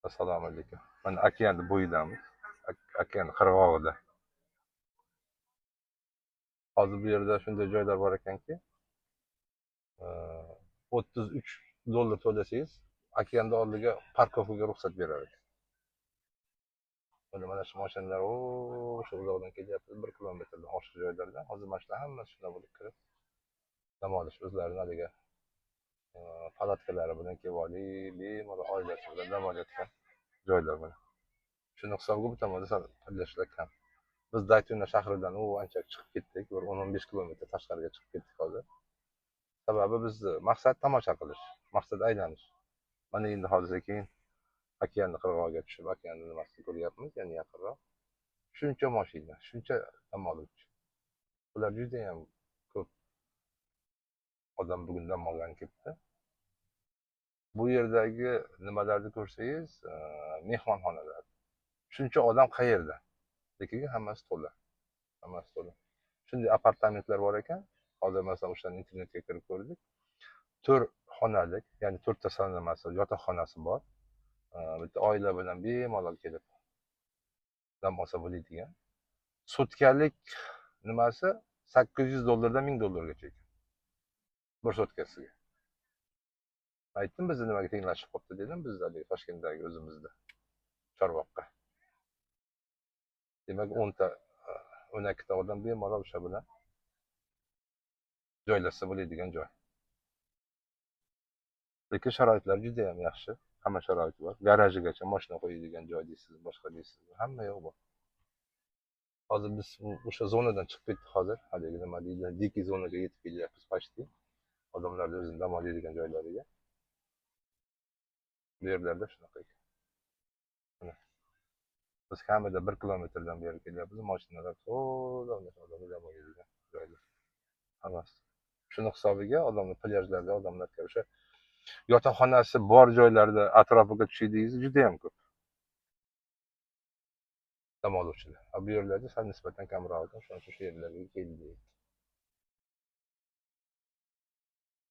Assalomu alaykum. Mana okeanni bo'yidamiz. Okean qirg'og'ida. Hozir bu yerda shunday joylar bor ekanki, 33 dollar to'lasangiz, okeanni oldiga parkovkaga ruxsat berar ekan. Mana shu mashinalar o'sha uzoqdan kelyapti, 1 kilometrdan oshiq joylardan. Hozir mana shular hammasi shunday bo'lib kirib, dam olish o'zlarini haligi palatkalari bilan kelib olib, bemalol oilasi bilan dam olayotgan joylar mana. Shuni hisobiga bu tomonda sal plyajlar kam. Biz Daytona shahridan ancha chiqib ketdik, bir 10-15 kilometr tashqariga chiqib ketdik hozir. Sababi biz maqsad tomosha qilish, maqsad aylanish. Mana endi hozir keyin okeanni qirg'og'iga tushib, okeanni nimasini ko'ryapmiz, ya'ni yaqinroq. Shuncha mashina, shuncha dam oluvchi. Ular juda ham ko'p odam bugun dam olgani kelibdi. Bu yerdagi nimalarni ko'rsangiz, mehmonxonalar. Shuncha odam qayerda? Lekin hammasi to'la. Hammasi to'la. Shunday apartamentlar bor ekan. Hozir masalan o'shani internetga kirib ko'rdik. 4 xonalik, ya'ni 4 ta sanamasi, yotoqxonasi bor. Bitta oila bilan bemalol kelib dam olsa bo'ladigan. Sutkalik nimasi 800 dollardan 1000 dollargacha ekan. Bir sutkasiga. Aytdim, bizni nimaga tenglashib qopti dedim, bizda Toshkentdagi o'zimizda Chorvoqqa. Demak 10 ta 12 ta odam bemalol o'sha bilan joylashsa bo'ladigan joy. Lekin sharoitlar juda ham yaxshi. Hamma sharoiti bor. Garajigacha mashina qo'yadigan joy deysiz, boshqa deysiz. Hamma yo'q bor. Hozir biz o'sha zonadan chiqib ketdik hozir. Haligi nima deydi, dikki zonaga yetib kelyapmiz почти. Odamlarning o'zini dam oladigan joylariga. Bu yerlarda shunaqa ekan. Biz kamida 1 kilometrdan beri kelyapmiz. Mashinalar to'la odamlar dam oladigan joylar. Hammasi. Shuni hisobiga odamlar plyajlarda odamlarga o'sha yotoqxonasi bor joylarda atrofiga tushidingiz juda ham ko'p. Dam oluvchilar. Bu yerlarda sal nisbatan kamroq ekan, shuning uchun shu yerlarga keldik.